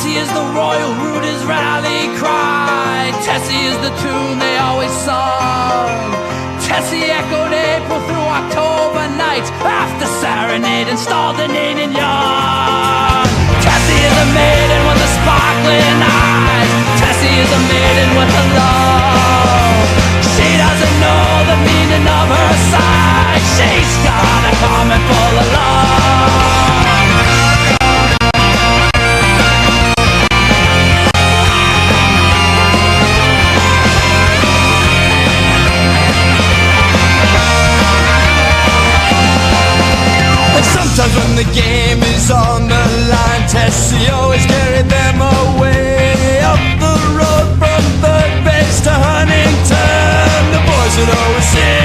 Tessie is the royal Rooters rally cry. Tessie is the tune they always sung. Tessie echoed April through October nights. After serenade installed the Needing Young. Tessie is a maiden with the sparkling eyes. Tessie is a maiden with the love. She doesn't know the meaning of her side. She's got a comment full of love. Sometimes when the game is on the line, Tessie always carried them away. Up the road from third base to Huntington, the boys would always sing.